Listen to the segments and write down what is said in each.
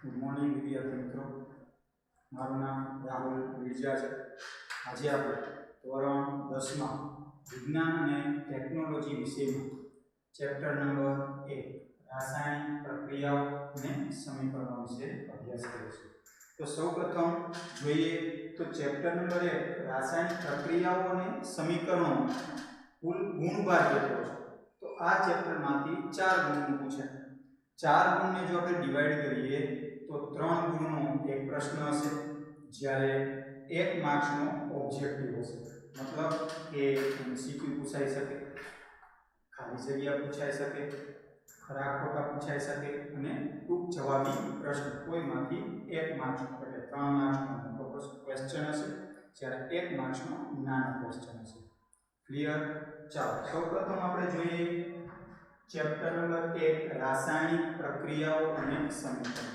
Good morning વિદ્યાર્થી મિત્રો, મારું નામ રાહુલ વિરજા છે. આજે આપણે ધોરણ 10માં વિજ્ઞાન અને ટેકનોલોજી વિષયમાં ચેપ્ટર નંબર 1 રાસાયણિક પ્રક્રિયાઓ અને સમીકરણો વિશે અભ્યાસ કરીશું. તો સૌપ્રથમ જોઈએ તો ચેપ્ટર નંબર 1 રાસાયણિક પ્રક્રિયાઓ અને સમીકરણો કુલ ગુણભાર કેટલો છે. તો આ ચેપ્ટરમાંથી 4 ગુણનું પૂછાય. 4 ગુણને જો આપણે ડિવાઈડ કરીએ તો 3 ગુણનો એક પ્રશ્ન હશે, જ્યારે 1 માર્ક્સનો ઓબ્જેક્ટિવ હશે. મતલબ કે એમસીક્યુ પૂછાઈ શકે, ખાલી જગ્યા પૂછાઈ શકે, ખરા ખોટા પૂછાઈ શકે અને ટૂંક જવાબી પ્રશ્ન કોઈમાંથી 1 માર્ક્સનો એટલે 3 માર્ક્સનો મોટો ક્વેશ્ચન હશે, જ્યારે 1 માર્ક્સનો નાનો ક્વેશ્ચન હશે. ક્લિયર? ચાલો સૌપ્રથમ આપણે જોઈએ ચેપ્ટર નંબર 1 રાસાયણિક પ્રક્રિયાઓ અને સમીકરણો.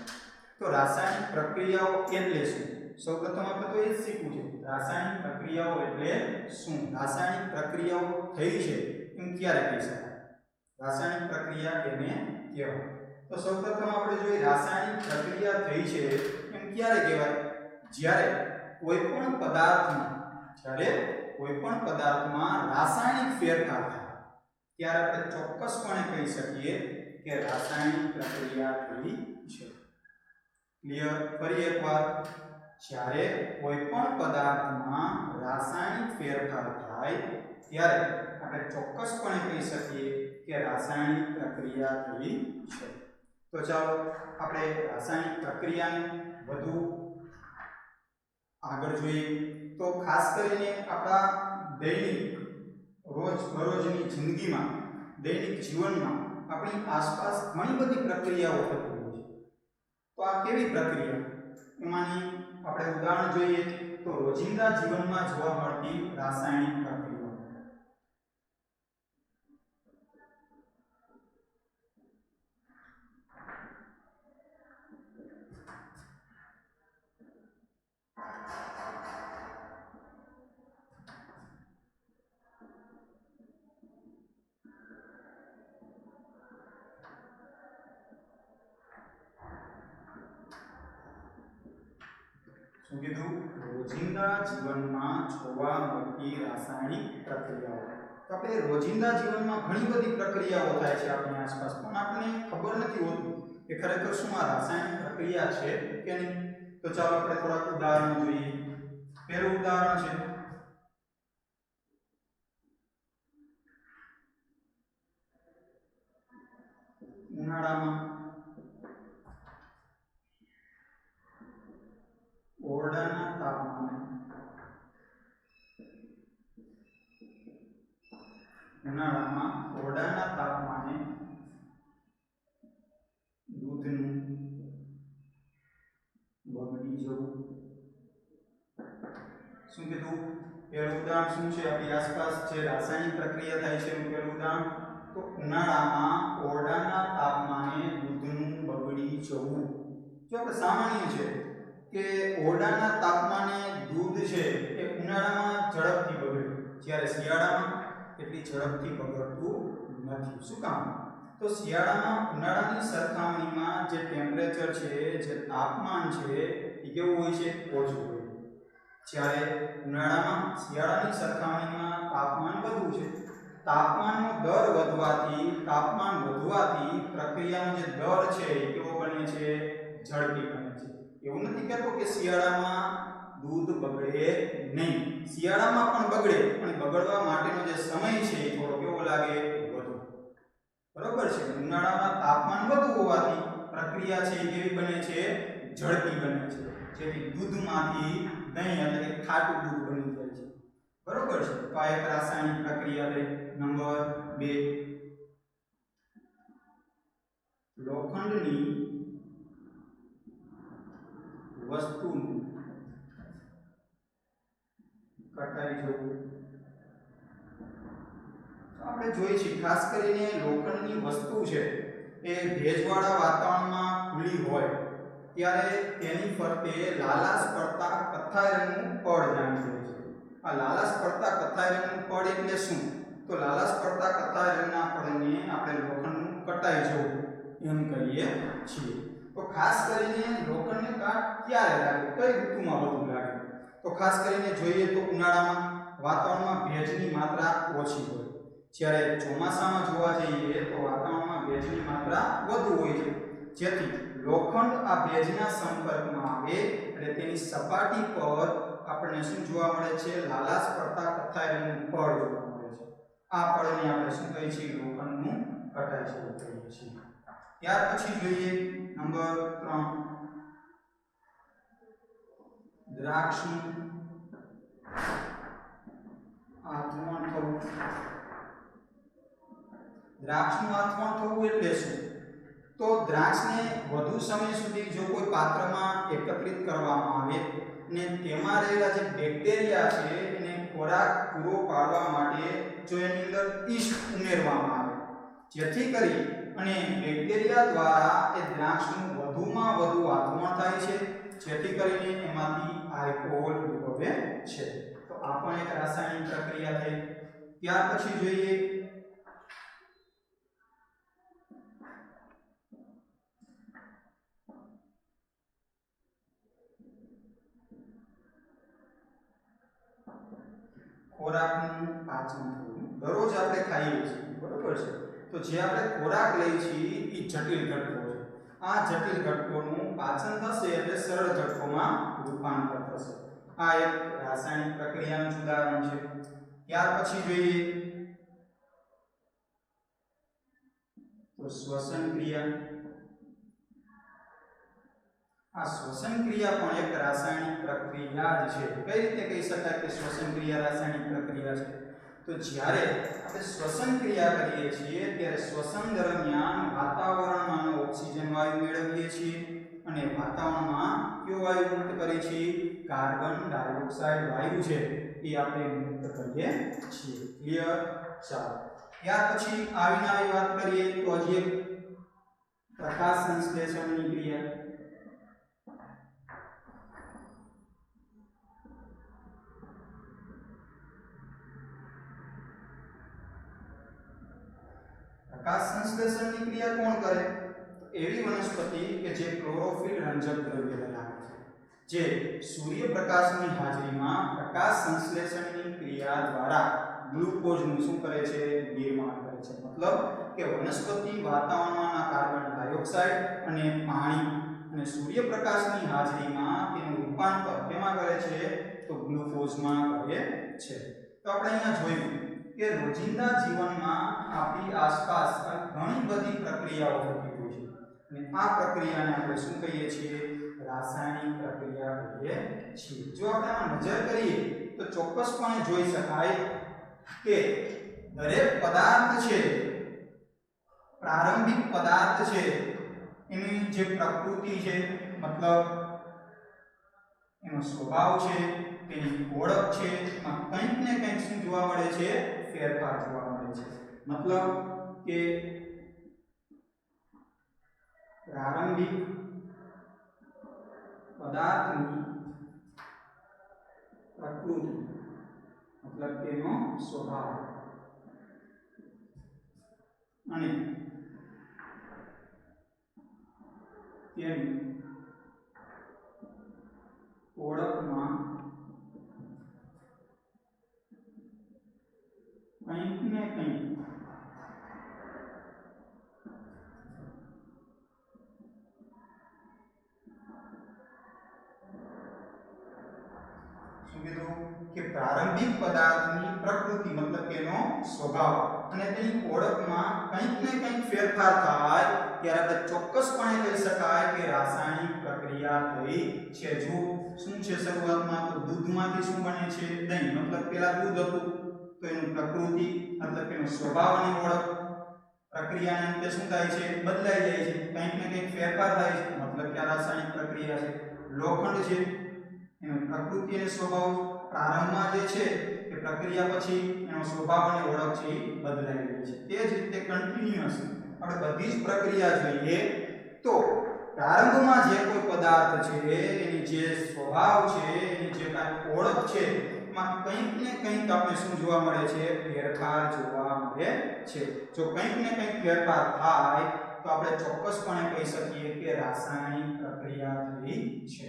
તો રાસાયણિક પ્રક્રિયાઓ એટલે શું? સૌપ્રથમ આપણે તો એ જ શીખવું છે. રાસાયણિક પ્રક્રિયાઓ એટલે શું? રાસાયણિક પ્રક્રિયાઓ થઈ છે એમ ક્યારે કહી શકાય? રાસાયણિક પ્રક્રિયા કેને કહેવાય? તો સૌપ્રથમ આપણે જોઈએ રાસાયણિક પ્રક્રિયા થઈ છે એમ ક્યારે કહેવાય? જ્યારે કોઈ પણ પદાર્થમાં રાસાયણિક ફેરફાર થાય ત્યારે આપણે ચોક્કસપણે કહી શકીએ કે રાસાયણિક પ્રક્રિયા થઈ છે. ક્લિયર? ફરી એકવાર, જ્યારે કોઈ પણ પદાર્થમાં રાસાયણિક ફેરફાર થાય ત્યારે આપણે ચોક્કસપણે કહી શકીએ કે રાસાયણિક પ્રક્રિયા થઈ છે. તો ચાલો આપણે રાસાયણિક પ્રક્રિયાને વધુ આગળ જોઈએ. તો ખાસ કરીને આપણા દૈનિક રોજબરોજની જિંદગીમાં, દૈનિક જીવનમાં આપણી આસપાસ ઘણી બધી પ્રક્રિયાઓ થતી હોય છે. તો આ કેવી પ્રક્રિયા? એમાંની આપણે ઉદાહરણ જોઈએ તો રોજિંદા જીવનમાં જોવા મળતી રાસાયણિક પ્રક્રિયાઓ. શું કીધું? રોજિંદા જીવનમાં જોવા મળતી રાસાયણિક પ્રક્રિયાઓ. તો આપણે રોજિંદા જીવનમાં ઘણી બધી પ્રક્રિયાઓ થાય છે આપણી આસપાસ, પણ આપણને ખબર નથી હોતું કે ખરેખર શું આ રાસાયણિક પ્રક્રિયા છે કે નહીં. તો ચાલો આપણે થોડાક ઉદાહરણો જોઈએ. પહેલું ઉદાહરણ છે ઉનાળામાં ઓરડાના તાપમાને દૂધનું બગડી જવું. શું કીધું? પહેલું ઉદાહરણ શું છે? આપણી આસપાસ જે રાસાયણિક પ્રક્રિયા થાય છે એનું પહેલું ઉદાહરણ તો ઉનાળામાં ઓરડાના તાપમાને દૂધનું બગડી જવું. જો આપણે સામાન્ય છે કે ઓરડાના તાપમાને દૂધ છે એ ઉનાળામાં ઝડપથી બગડે, જ્યારે શિયાળામાં એટલી ઝડપથી બગડતું નથી. શું કામ? તો શિયાળામાં ઉનાળાની સરખામણીમાં જે ટેમ્પરેચર છે, જે તાપમાન છે એ કેવું હોય છે? ઓછું હોય. જ્યારે ઉનાળામાં શિયાળાની સરખામણીમાં તાપમાન વધુ છે. તાપમાન વધવાથી પ્રક્રિયાનો જે દર છે એ કેવો બને છે? ઝડપી બને છે. એવું નથી કહેતો કે શિયાળામાં દૂધ બગડે નહીં. શિયાળામાં પણ બગડે, પણ બગડવા માટેનો જે સમય છે એ થોડો કેવો લાગે? વધુ. બરોબર છે? ઉનાળામાં તાપમાન વધુ હોવાથી પ્રક્રિયા છે એ કેવી બને છે? ઝડપી બને છે, જેથી દૂધમાંથી દહીં એટલે કે ખાટું દૂધ બની જાય છે. બરોબર છે? તો આ એક રાસાયણિક પ્રક્રિયા છે. નંબર 2, લોખંડની વસ્તુનું કટાઈ જવું. આપણે જોઈએ છીએ ખાસ કરીને લોખંડની વસ્તુ છે એ ભેજવાળા વાતાવરણમાં ખુલ્લી હોય ત્યારે તેની ફરતે લાલાશ પડતા કથ્થાઈ રંગનું પડ જામી જાય છે. આ લાલાશ પડતા કથ્થાઈ રંગનું પડ એટલે શું? તો લાલાશ પડતા કથ્થાઈ રંગના પડને આપણે લોખંડનું કટાઈ જવું એમ કહીએ છીએ. તો તો ખાસ કરીને લોખંડને કાટ ક્યારે લાગે, કઈ ઋતુમાં વધુ લાગે? તો ખાસ કરીને જોઈએ તો ઉનાળામાં વાતાવરણમાં ભેજની માત્રા ઓછી હોય, જ્યારે ચોમાસામાં જોવા જઈએ તો વાતાવરણમાં ભેજની માત્રા વધુ હોય છે, જેથી લોખંડ આ ભેજના સંપર્કમાં આવે એટલે તેની સપાટી પર આપણને શું જોવા મળે છે? લાલાશ પડતા કથ્થાઈ રંગનું પડ જોવા મળે છે. આ પડને આપણે શું કહીએ છીએ? લોખંડનું કટાઈ સ્વરૂપ કહીએ છીએ. ત્યાર પછી જોઈએ નંબર 3, દ્રાક્ષનું આથમણ થવું. દ્રાક્ષનું આથમણ થવું એટલે શું? તો દ્રાક્ષને વધુ સમય સુધી જો કોઈ પાત્રમાં એકત્રિત કરવામાં આવે ને તેમાં રહેલા જે બેક્ટેરિયા છે એને ખોરાક પૂરો પાડવા માટે જો એની અંદર ઈસ્ટ ઉમેરવામાં આવે, જેથી કરી અને બેક્ટેરિયા દ્વારા એ દ્રાક્ષનું વધુમાં વધુ આથમણ થાય છે, જેથી કરીને એમાંથી આલ્કોહોલ ઉદ્ભવે છે. તો આ પણ એક રાસાયણિક પ્રક્રિયા થઈ. ત્યાર પછી જોઈએ ખોરાકનું પાચન થવું. દરરોજ આપણે ખાઈએ છીએ, બરોબર છે, તો જે આપણે ખોરાક લઈએ છીએ એ જટિલ ઘટકો છે. આ જટિલ ઘટકોનું પાચન થશે એટલે સરળ ઘટકોમાં રૂપાંતર થશે. આ એક રાસાયણિક પ્રક્રિયાનું ઉદાહરણ છે. ત્યાર પછી જોઈએ તો શ્વસન ક્રિયા. આ શ્વસન ક્રિયા પણ એક રાસાયણિક પ્રક્રિયા જ છે. કઈ રીતે કહી શકાય કે શ્વસન ક્રિયા રાસાયણિક પ્રક્રિયા છે? તો જ્યારે આપણે શ્વસન ક્રિયા કરીએ છીએ ત્યારે શ્વસન દરમિયાન વાતાવરણમાં ઓક્સિજન વાયુ મેળવીએ છીએ અને વાતાવરણમાં કયો વાયુ મુક્ત કરીએ છીએ? કાર્બન ડાયોક્સાઇડ વાયુ છે એ આપણે મુક્ત કરીએ છીએ. ક્લિયર? ચાલો, ત્યાર પછી આવી વાત કરીએ તો હજી એક પ્રકાશ સંશ્લેષણની ક્રિયા. પ્રકાશ સંશ્લેષણની ક્રિયા કોણ કરે? એવી વનસ્પતિ કે જે ક્લોરોફિલ રંજક દ્રવ્ય ધરાવે છે, જે સૂર્યપ્રકાશની હાજરીમાં પ્રકાશ સંશ્લેષણની ક્રિયા દ્વારા ગ્લુકોઝનું શું કરે છે? નિર્માણ કરે છે. મતલબ કે વનસ્પતિ વાતાવરણમાં કાર્બન ડાયોક્સાઇડ અને પાણી અને સૂર્યપ્રકાશની હાજરીમાં તેનું રૂપાંતર કેમાં કરે છે? તો ગ્લુકોઝમાં કરે છે. તો આપણે અહીંયા જોયું કે રોજિંદા જીવનમાં આપણી આસપાસ ઘણી બધી પ્રક્રિયાઓ થતી હોય છે અને આ પ્રક્રિયાને આપણે શું કહીએ છીએ? રાસાયણિક પ્રક્રિયા કહીએ છીએ. જો આપણે આમાં નજર કરીએ તો ચોક્કસપણે જોઈ શકાય કે દરેક પદાર્થ છે, પ્રારંભિક પદાર્થ છે, એની જે પ્રકૃતિ છે, મતલબ એનો સ્વભાવ છે, તેની ઓળખ છે, એમાં કંઈક ને કંઈક શું જોવા મળે છે? ફેરફાર જોવા મળે છે. મતલબ કે પ્રારંભિક પદાર્થની પ્રકૃતિ મતલબ તેનો સ્વભાવ અને તેની ઓળખમાં કંઈક ને કંઈક શું કીધું કે પ્રારંભિક પદાર્થની પ્રકૃતિ મતલબ તેનો સ્વભાવ અને તેની ઓળખમાં કંઈક ને કંઈક ફેરફાર થાય ત્યારે આપણે ચોક્કસપણે કહી શકાય કે રાસાયણિક પ્રક્રિયા થઈ છે. જો શું છે? શરૂઆતમાં તો દૂધમાંથી શું બને છે? દહીં. મતલબ પેલા દૂધ હતું તો એનું પ્રકૃતિ મતલબ એનો સ્વભાવ અને ઓળખ પ્રક્રિયાને અંતે શું થાય છે? બદલાઈ જાય છે. કંઈક ને કંઈક ફેરફાર થાય છે, મતલબ કે આ રાસાયણિક પ્રક્રિયા છે. લોખંડ છે, એનો પ્રકૃતિ અને સ્વભાવ પ્રારંભમાં જે છે એ પ્રક્રિયા પછી એનો સ્વભાવ અને ઓળખ છે એ બદલાઈ ગઈ છે. તે જ રીતે કન્ટિન્યુઅસ આપણે બધી જ પ્રક્રિયા જોઈએ તો પ્રારંભમાં જે કોઈ પદાર્થ છે એની જે સ્વભાવ છે, એની જે કાંઈ ઓળખ છે માં કંઈક ને કંઈક આપણે શું જોવા મળે છે? ફેરફાર જોવા મળે છે. જો કંઈક ને કંઈક ફેરફાર થાય તો આપણે ચોક્કસપણે કહી શકીએ કે રાસાયણિક પ્રક્રિયા થઈ છે.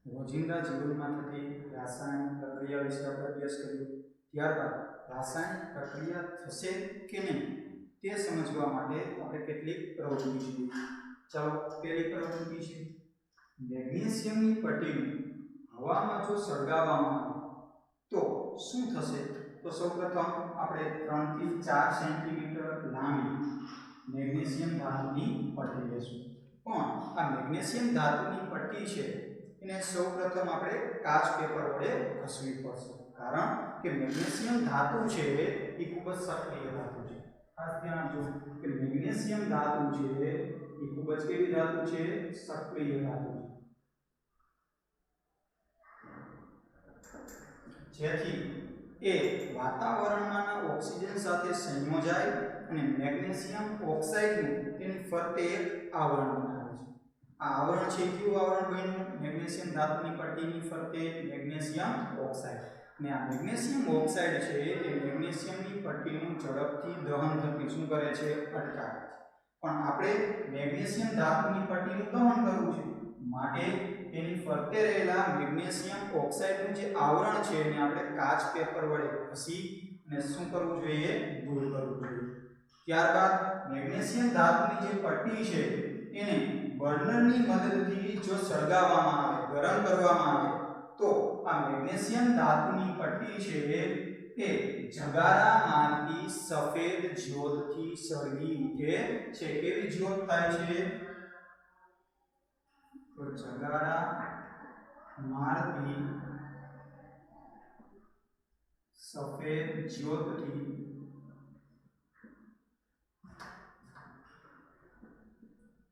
રોજિંદા જીવનમાં થતી રાસાયણિક પ્રક્રિયા વિશે આપણે અભ્યાસ કર્યો. ત્યારબાદ રાસાયણિક પ્રક્રિયા થશે કે નહીં તે સમજવા માટે આપણે કેટલીક પ્રવૃત્તિ જોઈએ. ચાલો, પહેલી પ્રવૃત્તિ છે મેગ્નેશિયમની પટ્ટીને હવામાં જો સળગાવવામાં આવે તો શું થશે? તો સૌપ્રથમ આપણે 3 થી 4 સેન્ટીમીટર લાંબી મેગ્નેશિયમ ધાતુની પટ્ટી લેશું. પણ આ મેગ્નેશિયમ ધાતુની પટ્ટી છે એને સૌપ્રથમ આપણે કાચ પેપર વડે ઘસવી પડશે, કારણ કે મેગ્નેશિયમ ધાતુ છે એ ખૂબ જ સક્રિય ધાતુ છે. ખાસ ધ્યાન આપજો કે મેગ્નેશિયમ ધાતુ છે એ ખૂબ જ કેવી ધાતુ છે? સક્રિય ધાતુ છે, જેથી એ વાતાવરણમાંના ઓક્સિજન સાથે સંયોજાય અને મેગ્નેશિયમ ઓક્સાઇડનું તેની ફરતે એક આવરણ બનાવે છે. આ આવરણ છે કયું આવરણ બન્યું? મેગ્નેશિયમ ધાતુની પટ્ટીની ફરતે મેગ્નેશિયમ ઓક્સાઇડ. અને આ મેગ્નેશિયમ ઓક્સાઇડ છે એ મેગ્નેશિયમની પટ્ટીનું ઝડપથી દહન થતી શું કરે છે? અટકાવે છે. પણ આપણે મેગ્નેશિયમ ધાતુની પટ્ટીનું દહન કરવું છે માટે તેની ફરતે રહેલા મેગ્નેશિયમ ઓક્સાઇડનું જે આવરણ છે એને આપણે કાચ પેપર વડે ઘસી અને શું કરવું જોઈએ? દૂર કરવું જોઈએ. ત્યારબાદ મેગ્નેશિયમ ધાતુની જે પટ્ટી છે એને બર્નરની મદદથી જો સળગાવવામાં આવે, ગરમ કરવામાં આવે તો આ મેગ્નેશિયમ ધાતુની પટ્ટી છે એ જગારામાંથી સફેદ જ્યોતથી સળગી ઉઠે છે. કેવી જ્યોત થાય છે? તો જગારામાંથી સફેદ જ્યોતથી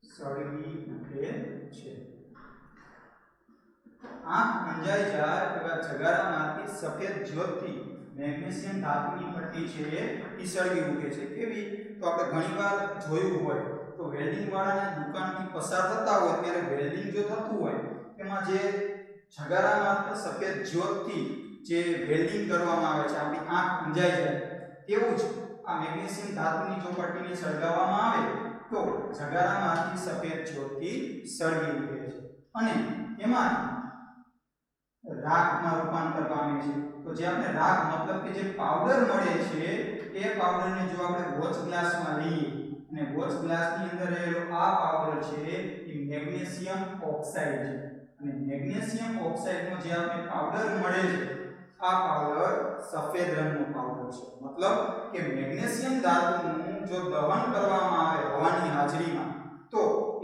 સળગી ઉઠે છે. આંખ અંજાઈ જાય એવા જગારામાંથી સફેદ જ્યોતથી મેગ્નેશિયમ ધાતુની પટ્ટી છે એ સળગી ઉઠે છે. કેવી? તો આપણે ઘણીવાર જોયું હોય તો વેલ્ડિંગ વાળાની દુકાનથી પસાર થતા હોય ત્યારે વેલ્ડિંગ જો થતું હોય એમાં જે જગારામાં સફેદ જ્યોતથી જે વેલ્ડિંગ કરવામાં આવે છે, આપણી આંખ અંજાઈ જાય તેવું જ આ મેગ્નેશિયમ ધાતુની જો પટ્ટીને સળગાવવામાં આવે તો જગારામાંથી સફેદ જ્યોતથી સળગી ઉઠે છે અને એમાં રાખમાં રૂપાંતર પામે છે. તો જે આપણે રાખ મતલબ કે જે પાવડર મળે છે એ પાવડરને જો આપણે વોચ ગ્લાસમાં લઈએ અને વોચ ગ્લાસની અંદર રહેલો આ પાવડર છે એ મેગ્નેશિયમ ઓક્સાઇડ છે અને મેગ્નેશિયમ ઓક્સાઇડનો જે આપણે પાવડર મળે છે આ પાવડર સફેદ રંગનો પાવડર છે. મતલબ કે મેગ્નેશિયમ ધાતુનું જો દહન કરવામાં આવે હવાની હાજરીમાં તો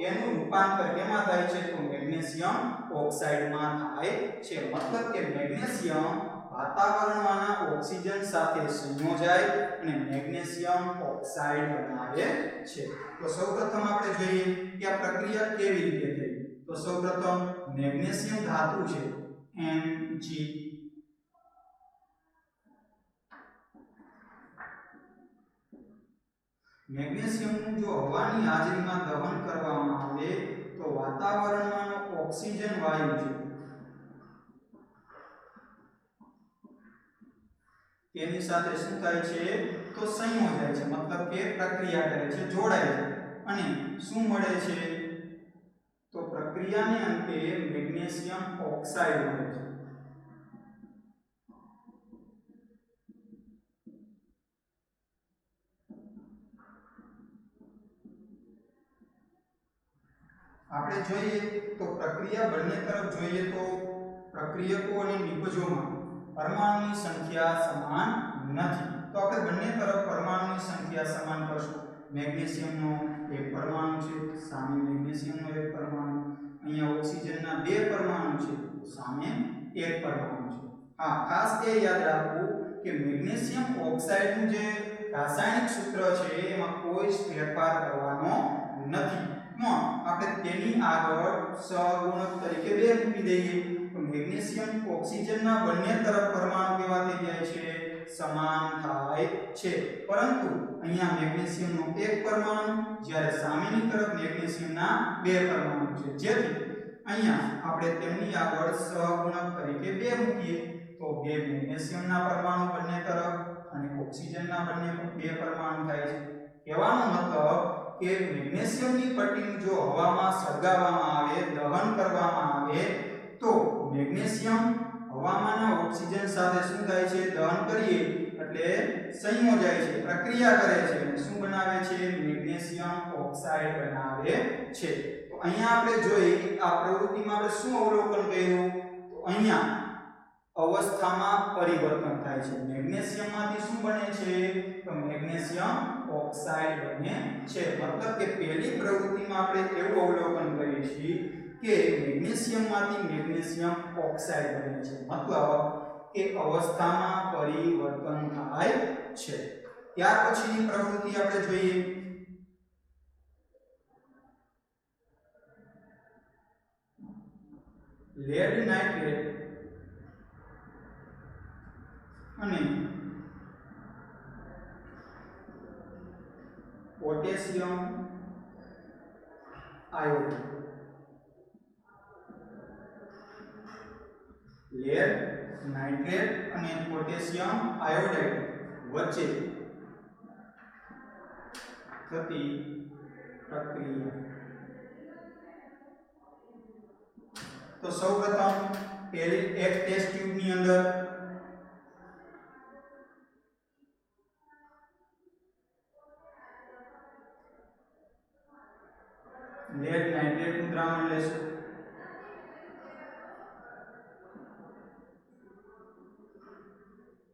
એનું રૂપાંતર કેમાં થાય છે? તો મેગ્નેશિયમ ઓક્સાઇડમાં થાય છે. મતલબ કે મેગ્નેશિયમ વાતાવરણમાંના ઓક્સિજન સાથે સંયોજાય અને મેગ્નેશિયમ ઓક્સાઇડ બનાવે છે. તો સૌપ્રથમ આપણે જોઈએ કે આ પ્રક્રિયા કેવી રીતે થઈ. તો સૌપ્રથમ મેગ્નેશિયમ ધાતુ છે Mg મેગ્નેશિયમનું જો હવાની હાજરીમાં દહન કરવામાં આવે તો વાતાવરણમાંનો ઓક્સિજન વાયુ છે તેની સાથે શું થાય છે? તો સંયોજાય છે. મતલબ કે પ્રક્રિયા કરે છે, જોડાય છે અને શું મળે છે? તો પ્રક્રિયાને અંતે મેગ્નેશિયમ ઓક્સાઇડ મળે છે. આપણે જોઈએ તો પ્રક્રિયા બંને તરફ જોઈએ તો પ્રક્રિયકો અને નિપજોમાં પરમાણુની સંખ્યા સમાન નથી. તો આપણે બંને તરફ પરમાણુની સંખ્યા સમાન કરશું. મેગ્નેશિયમનો એક પરમાણુ છે, સામે મેગ્નેશિયમનો એક પરમાણુ, અહીંયા ઓક્સિજનના બે પરમાણુ છે, સામે એક પરમાણુ છે. હા, ખાસ એ યાદ રાખવું કે મેગ્નેશિયમ ઓક્સાઇડનું જે રાસાયણિક સૂત્ર છે એમાં કોઈ જ ફેરફાર કરવાનો નથી. આપણે તેની આગળ સહગુણક તરીકે 2 મૂકી દઈએ તો મેગ્નેશિયમ ઓક્સિજનના બંને તરફ પરમાણુ કેવા થઈ જાય છે? સમાન થાય છે. પરંતુ અહીંયા મેગ્નેશિયમનો એક પરમાણુ જ્યારે સામેની તરફ મેગ્નેશિયમના 2 પરમાણુ છે, જેથી અહીંયા આપણે તેમની આગળ સહગુણક તરીકે 2 મૂકીએ તો 2 મેગ્નેશિયમના પરમાણુ બંને તરફ અને ઓક્સિજનના બંને 2 પરમાણુ થાય છે. કહેવાનો મતલબ કે મેગ્નેશિયમની પટ્ટીનું જો હવામાં સળગાવવામાં આવે, દહન કરવામાં આવે તો મેગ્નેશિયમ હવામાંના ઓક્સિજન સાથે શું થાય છે? દહન કરીએ એટલે સંયોજાય છે, પ્રક્રિયા કરે છે અને શું બનાવે છે? મેગ્નેશિયમ ઓક્સાઇડ બનાવે છે. તો અહીંયા આપણે જોઈએ આ પ્રવૃત્તિમાં આપણે શું અવલોકન કર્યું? તો અહીંયા અવસ્થામાં પરિવર્તન થાય છે. મેગ્નેશિયમમાંથી શું બને છે? તો મેગ્નેશિયમ ઓક્સાઇડ બને છે. મતલબ કે પહેલી પ્રવૃત્તિમાં આપણે એવું અવલોકન કરીએ છીએ કે મેગ્નેશિયમમાંથી મેગ્નેશિયમ ઓક્સાઇડ બને છે. મતલબ કે અવસ્થામાં પરિવર્તન થાય છે. ત્યાર પછીની પ્રવૃત્તિ આપણે જોઈએ લેડ નાઇટ્રેટ અને પોટેશિયમ આયોડાઇડ. લેડ નાઇટ્રેટ અને પોટેશિયમ આયોડાઇડ વચ્ચે થતી પ્રક્રિયા. તો સૌપ્રથમ પહેલી એક ટેસ્ટ ટ્યુબની અંદર લેડ નાઇટ્રેટનું દ્રાવણ લેશું.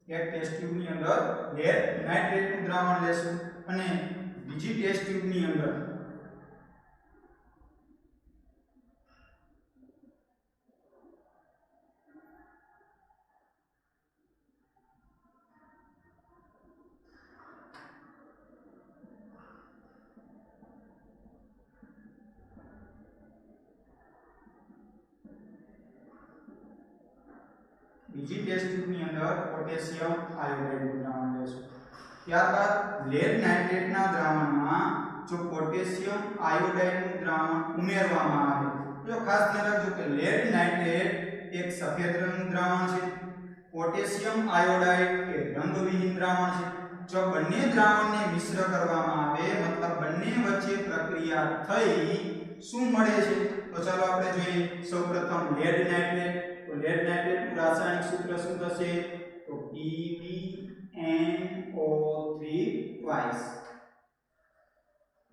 એક ટેસ્ટ ટ્યુબની અંદર લેડ નાઇટ્રેટનું દ્રાવણ લેશું અને બીજી ટેસ્ટ ટ્યુબની અંદર પોટેશિયમ આયોડાઇડનું દ્રાવણ લેશું. ત્યારબાદ લેડ નાઇટ્રેટના દ્રાવણમાં જો પોટેશિયમ આયોડાઇડનું દ્રાવણ ઉમેરવામાં આવે તો ખાસ ધ્યાન રાખજો કે લેડ નાઇટ્રેટ એક સફેદ રંગનું દ્રાવણ છે, પોટેશિયમ આયોડાઇડ એ રંગવિહીન દ્રાવણ છે. જો બંને દ્રાવણને મિશ્ર કરવામાં આવે મતલબ બંને વચ્ચે પ્રક્રિયા થઈ શું મળે છે? તો ચાલો આપણે જોઈએ. સૌપ્રથમ લેડ નાઇટ્રેટ. તો લેડ નાઇટ્રેટનું રાસાયણિક સૂત્ર શું થશે? તો PbNO3 ટ્વાઇસ.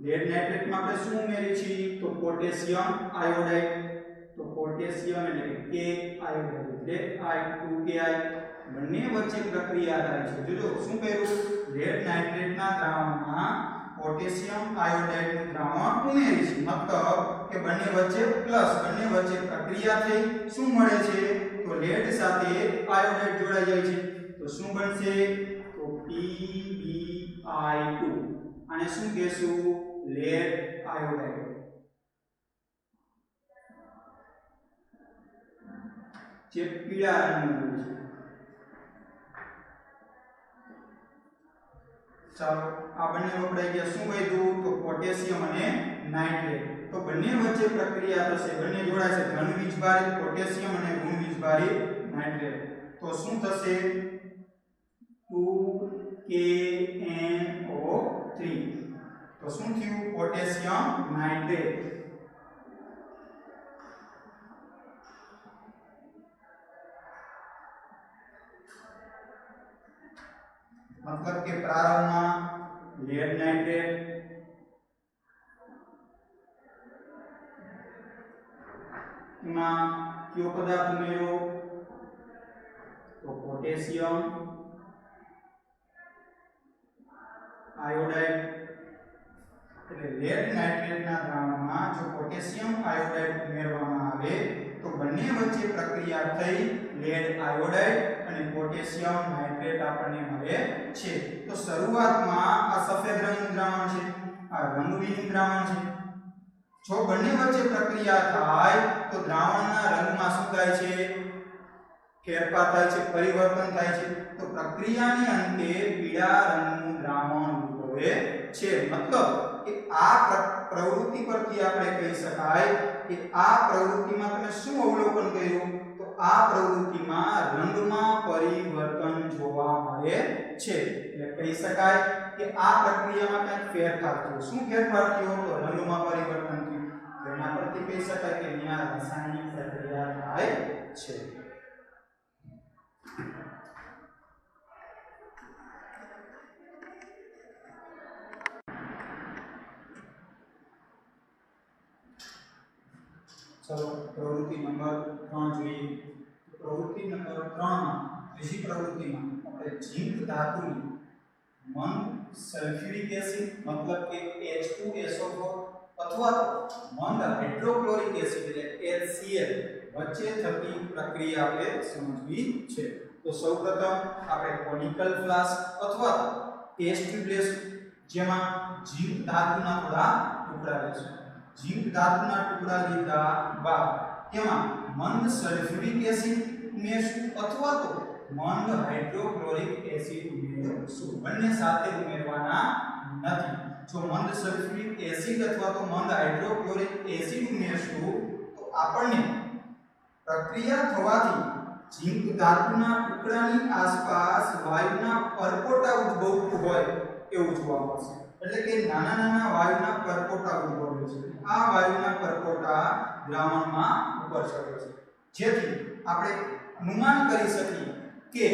લેડ નાઇટ્રેટમાં આપણે શું ઉમેરીએ છીએ? તો પોટેશિયમ આયોડાઇડ. તો પોટેશિયમ એટલે કે K આયોડાઇડ એટલે I2KI. બંને વચ્ચે પ્રક્રિયા થાય છે. જોજો શું કર્યું? લેડ નાઇટ્રેટના દ્રાવણમાં પોટેશિયમ આયોડાઇડનું દ્રાવણ ઉમેરી છે. મતલબ કે બંને વચ્ચે પ્રક્રિયા થઈ શું મળે છે? તો લેડ સાથે આયોડાઇડ જોડાઈ જાય છે. તો શું બનશે? તો PbI2. આને શું કહેશું? Lead iodide. જે પીળા રંગનું છે. ચાલો આ બંને વપરાઈ ગયા. શું વધ્યું? તો પોટેશિયમ અને નાઇટ્રેટ. તો બંને વચ્ચે પ્રક્રિયા થશે, બંને જોડાશે. ધન વીજભારિત પોટેશિયમ અને ઋણ વીજભારિત નાઇટ્રેટ. તો શું થશે? 2KNO3. તો શું થયું? Potassium nitrate. મતલબ કે પ્રારંભમાં લેડ નાઇટ્રેટ માં કયો પદાર્થ ઉમેર્યો? તો પોટેશિયમ આયોડાઇડ. એટલે લેડ નાઇટ્રેટના દ્રાવણમાં જો પોટેશિયમ આયોડાઇડ ઉમેરવામાં આવે તો બંને વચ્ચે પ્રક્રિયા થઈ લેડ આયોડાઇડ અને પોટેશિયમ નાઇટ્રેટ આપણને મળે છે. તો શરૂઆતમાં આ સફેદ રંગનું દ્રાવણ છે, આ રંગવિહીન દ્રાવણ છે. જો બંને વચ્ચે પ્રક્રિયા થાય તો દ્રાવણના રંગમાં શું થાય છે? ફેરફાર થાય છે, પરિવર્તન થાય છે. તો પ્રક્રિયાની અંતે પીળા રંગનું દ્રાવણ ઉદ્ભવે છે. મતલબ કે આ પ્રવૃત્તિ પરથી આપણે કહી શકાય કે આ પ્રવૃત્તિમાં તમે શું અવલોકન કર્યું, તો આ પ્રવૃત્તિમાં રંગમાં પરિવર્તન જોવા મળે છે. એટલે કહી શકાય કે આ પ્રક્રિયામાં કંઈક ફેરફાર થયો. શું ફેરફાર થયો? તો રંગમાં પરિવર્તન થયું. તેના પરથી કહી શકાય કે અહીંયા રાસાયણિક પ્રક્રિયા થાય છે. चलो प्रवृत्ति नंबर 3 જોઈએ. प्रवृत्ति नंबर 3 માં ત્રીજી પ્રવૃત્તિમાં આપણે ઝીંક ધાતુની મંદ સલ્ફ્યુરિક એસિડ મતલબ કે H2SO4 અથવા મંદ હાઇડ્રોક્લોરિક એસિડ એટલે HCl વચ્ચે થતી પ્રક્રિયા આપણે સમજવી છે. તો સૌપ્રથમ આપણે કોનિકલ ફ્લાસ્ક અથવા ટેસ્ટ ટ્યુબ લેશું, જેમાં ઝીંક ધાતુના થોડા ટુકડા લેશું. ઝીંક ધાતુના ટુકડા લીધા બાદ તેમાં મંદ સલ્ફ્યુરિક એસિડ ઉમેરશું અથવા તો મંદ હાઇડ્રોક્લોરિક એસિડ ઉમેરશું. બંને સાથે ઉમેરવાના નથી. જો મંદ સલ્ફ્યુરિક એસિડ અથવા તો મંદ હાઇડ્રોક્લોરિક એસિડ ઉમેરશું તો આપણને પ્રક્રિયા થવાથી ઝીંક ધાતુના ટુકડાની આસપાસ વાયુના પરપોટા ઉદ્ભવતું હોય એવું જોવા મળશે. એટલે કે નાના નાના વાયુના પરપોટા ઉદ્ભવે છે. આ વાયુના પરપોટા દ્રાવણમાં ઉપર ચડે છે, જેથી આપણે અનુમાન કરી શકીએ કે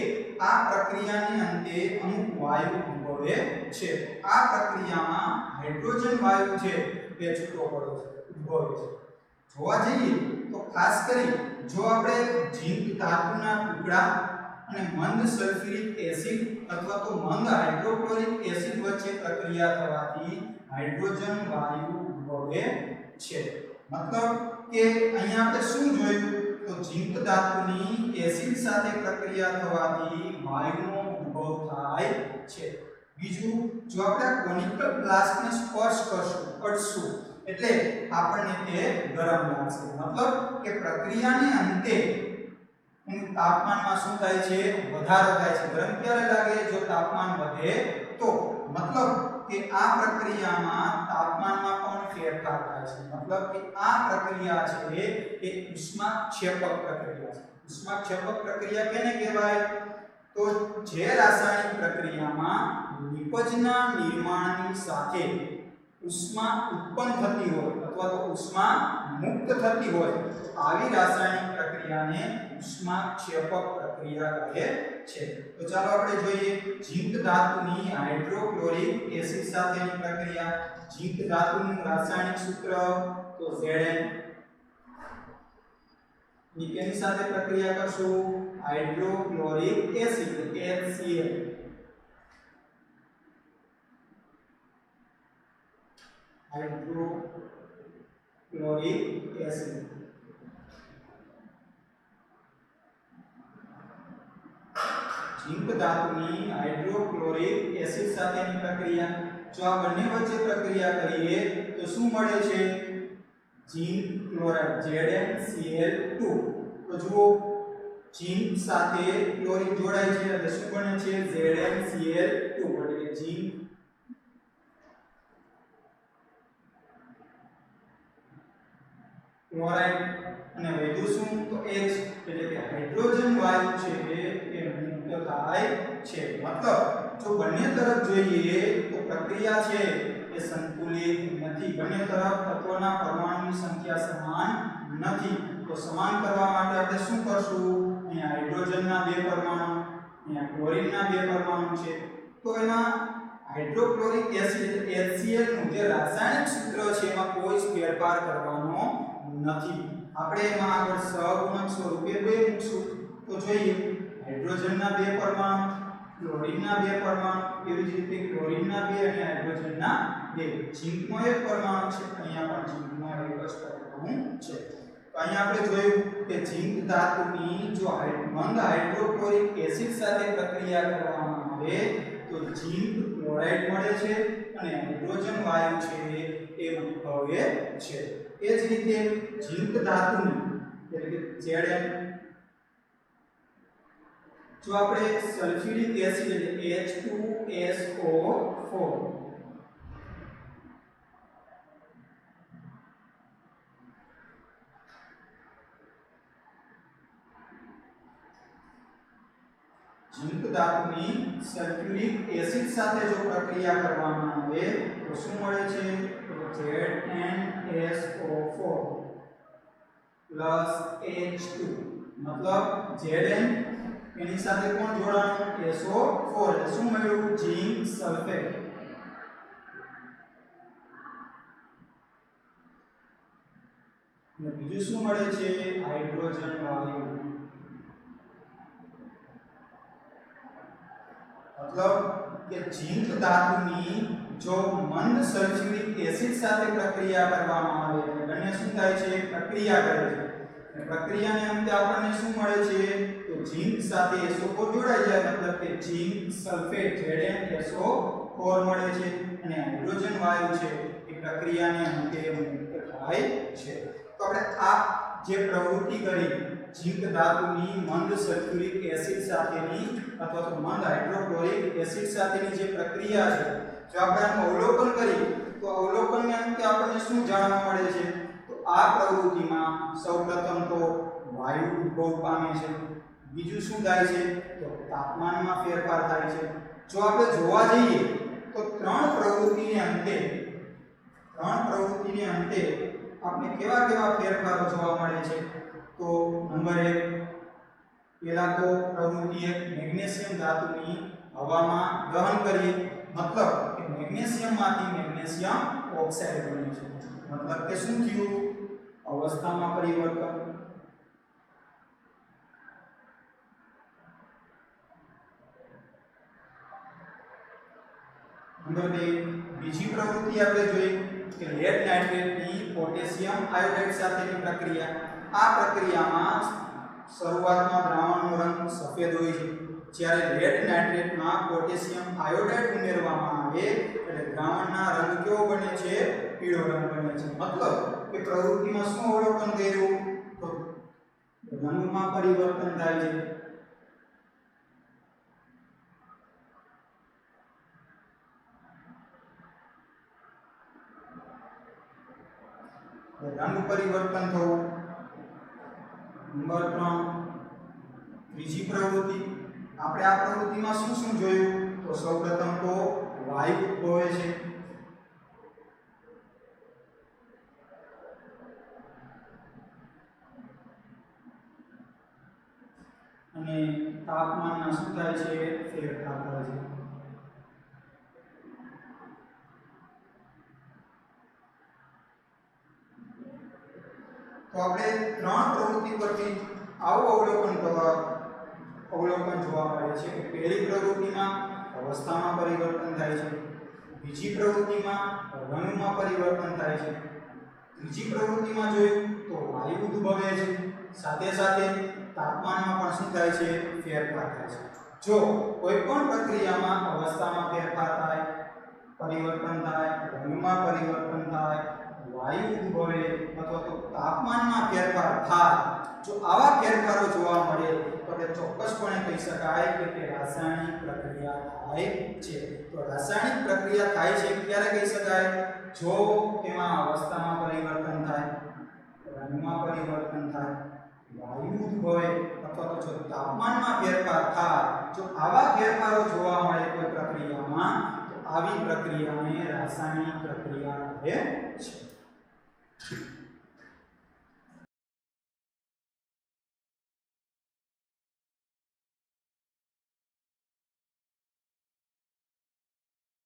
આ પ્રક્રિયાની અંતે અમુક વાયુ ઉદ્ભવે છે. આ પ્રક્રિયામાં હાઇડ્રોજન વાયુ છે તે છૂટો પડે છે, ઉદ્ભવે છે. જોવા જઈએ તો ખાસ કરી જો આપણે ઝીંક ધાતુના ટુકડા અને મંદ સલ્ફ્યુરિક એસિડ અથવા તો મંદ હાઇડ્રોક્લોરિક એસિડ વચ્ચે પ્રક્રિયા થવાથી હાઇડ્રોજન વાયુ ઉદ્ભવે છે. મતલબ કે અહીંયા આપણે શું જોયું, તો ઝીંક ધાતુની એસિડ સાથે પ્રક્રિયા થવાથી વાયુનો ઉદ્ભવ થાય છે. બીજું, જો આપણે કોનિકલ ફ્લાસ્કને સ્પર્શ કરશું, અડશું, એટલે આપણને તે ગરમ લાગશે. મતલબ કે પ્રક્રિયાને અંતે તાપમાનમાં શું થાય છે? વધારો થાય છે. ગરમ ક્યારે લાગે? જો તાપમાન વધે તો. મતલબ કે આ પ્રક્રિયામાં તાપમાનમાં પણ ફેરફાર થાય છે. મતલબ કે આ પ્રક્રિયા છે એ ઉષ્માક્ષેપક પ્રક્રિયા છે. ઉષ્માક્ષેપક પ્રક્રિયા કેને કહેવાય? તો જે રાસાયણિક પ્રક્રિયામાં નિપજના નિર્માણની સાથે ઉષ્મા ઉત્પન્ન થતી હોય અથવા તો ઉષ્મા મુક્ત થતી હોય, આવી રાસાયણિક પ્રક્રિયાને ઉષ્માક્ષેપક પ્રક્રિયા કહે છે. તો ચાલો આપણે જોઈએ ઝીંક ધાતુની હાઇડ્રોક્લોરિક એસિડ સાથેની પ્રક્રિયા. ઝીંક ધાતુનું રાસાયણિક સૂત્ર તો Zn. નીચેની સાથે પ્રક્રિયા કરશું hydrochloric acid HCl. Hydrochloric acid zinc ધાતુની હાઇડ્રોક્લોરિક એસિડ સાથેની પ્રક્રિયા. જો આ બંને વચ્ચે પ્રક્રિયા કરીએ તો શું મળે છે? ઝીંક ક્લોરાઇડ ZnCl2. તો જુઓ ઝીંક સાથે ક્લોરીન જોડાય છે એટલે શું બને છે? ZnCl2 એટલે કે ઝીંક ક્લોરાઇડ અને વધુ શું? તો H એટલે કે હાઇડ્રોજન વાયુ છે એ મુક્ત થાય છે. મતલબ જો બંને તરફ જોઈએ તો પ્રક્રિયા છે એ સંતુલિત નથી. બંને તરફ તત્વોના પરમાણુની સંખ્યા સમાન નથી. તો સમાન કરવા માટે આપણે શું કરશું? અહીંયા હાઇડ્રોજનના 2 પરમાણુ, અહીંયા ક્લોરીનના 2 પરમાણુ છે. તો એના હાઇડ્રોક્લોરિક એસિડ HCl નું જે રાસાયણિક સૂત્ર છે એમાં કોઈ જ ફેરફાર કરવાનો નથી. આપણે એમાં આગળ સહગુણક સ્વરૂપે 2 મૂકશું. તો જોઈએ હાઇડ્રોજનના 2 પરમાણુ, ક્લોરીનના 2 પરમાણુ, એવી જ રીતે ક્લોરીનના 2 અને હાઇડ્રોજનના 2. ઝીંકનો 1 પરમાણુ છે, અહીંયા પણ ઝીંકનો 1 જ પરમાણુ છે. તો અહીંયા આપણે જોયું કે ઝીંક ધાતુની જો મંદ હાઇડ્રોક્લોરિક એસિડ સાથે પ્રક્રિયા કરવામાં આવે તો ઝીંક ક્લોરાઇડ મળે છે અને હાઇડ્રોજન વાયુ છે એ ઉદ્ભવે છે. એ જ રીતે ઝીંક ધાતુની એટલે કે Zn જો આપણે સલ્ફ્યુરિક એસિડ એટલે H2SO4 ઝીંક ધાતુની સલ્ફ્યુરિક એસિડ સાથે જો પ્રક્રિયા કરવામાં આવે તો શું મળે છે? તો ZnSO4 H2 મતલબ Zn એની સાથે કોણ જોડાણું? SO4 એટલે શું મળ્યું? ઝીંક સલ્ફેટ. અને બીજું શું મળે છે? હાઇડ્રોજન વાયુ. मतलब કે ઝીંક ધાતુની જો મંદ સલ્ફ્યુરિક એસિડ સાથે પ્રક્રિયા કરવામાં આવે એટલે બંને શું થાય છે? પ્રક્રિયા કરે છે. અને પ્રક્રિયાને અંતે આપણને શું મળે છે? તો ઝીંક સાથે SO4 જોડાઈ જાય મતલબ કે ઝીંક સલ્ફેટ ZnSO4 મળે છે. અને હાઇડ્રોજન વાયુ છે એ પ્રક્રિયાને અંતે મુક્ત થાય છે. તો આપણે આ જે પ્રવૃત્તિ કરી ઝીંક ધાતુની મંદ સલ્ફ્યુરિક એસિડ સાથેની અથવા તો મંદ હાઇડ્રોક્લોરિક એસિડ સાથેની જે પ્રક્રિયા છે જો આપણે અવલોકન કરી તો અવલોકનને અંતે આપણને શું જાણવા મળે છે? તો આ પ્રવૃત્તિમાં સૌપ્રથમ તો વાયુ ઉદ્ભવ પામે છે. બીજું શું થાય છે? તો તાપમાનમાં ફેરફાર થાય છે. જો આપણે જોવા જઈએ તો ત્રણ પ્રવૃત્તિને અંતે આપણે કેવા કેવા ફેરફારો જોવા મળે છે? તો નંબર 1 પહેલા તો પ્રવૃત્તિ એક મેગ્નેશિયમ ધાતુની હવામાં દહન કરીએ મતલબ કે મેગ્નેશિયમમાંથી મેગ્નેશિયમ ઓક્સાઇડ બને છે. મતલબ કે શું થયું? અવસ્થામાં પરિવર્તન. નંબર 2 બીજી પ્રવૃત્તિ આપણે જોઈ કે લેડ નાઇટ્રેટની પોટેશિયમ આયોડાઇડ સાથેની પ્રક્રિયા. આ પ્રક્રિયામાં શરૂઆતમાં દ્રાવણનો રંગ સફેદ હોય છે. જ્યારે લેડ નાઇટ્રેટમાં પોટેશિયમ આયોડાઇડ ઉમેરવામાં આવે એટલે દ્રાવણના રંગ કેવો બને છે? પીળો રંગ બને છે. મતલબ કે પ્રવૃત્તિમાં શું અવલોકન કર્યું? તો રંગમાં પરિવર્તન થાય છે. રંગ પરિવર્તન થવું. નંબર 3 ત્રીજી પ્રવૃત્તિ આપણે આ પ્રવૃત્તિમાં શું શું જોયું? તો સૌપ્રથમ તો વાયુ ઉદ્ભવે છે. અને તાપમાનમાં શું થાય છે? ફેરફાર થાય છે. તો આપણે ત્રણ પ્રવૃત્તિ પરથી આવું અવલોકન જોવા મળે છે કે પહેલી પ્રવૃત્તિમાં અવસ્થામાં પરિવર્તન થાય છે. બીજી પ્રવૃત્તિમાં રંગમાં પરિવર્તન થાય છે. ત્રીજી પ્રવૃત્તિમાં જોયું તો વાયુ ઉદ્ભવે છે. સાથે સાથે તાપમાનમાં પણ શું થાય છે? ફેરફાર થાય છે. જો કોઈ પણ પ્રક્રિયામાં અવસ્થામાં ફેરફાર થાય, પરિવર્તન થાય, રંગમાં પરિવર્તન થાય, વાયુ ઉદ્ભવે અથવા તો તાપમાનમાં ફેરફાર થાય, જો આવા ફેરફારો જોવા મળે તો આપણે ચોક્કસપણે કહી શકાય કે તે રાસાયણિક પ્રક્રિયા થાય છે. તો રાસાયણિક પ્રક્રિયા થાય છે ક્યારે કહી શકાય? જો તેમાં અવસ્થામાં પરિવર્તન થાય, રંગમાં પરિવર્તન થાય, વાયુ ઉદ્ભવે અથવા તો જો તાપમાનમાં ફેરફાર થાય, જો આવા ફેરફારો જોવા મળે કોઈ પ્રક્રિયામાં તો આવી પ્રક્રિયાને રાસાયણિક પ્રક્રિયા કહે છે.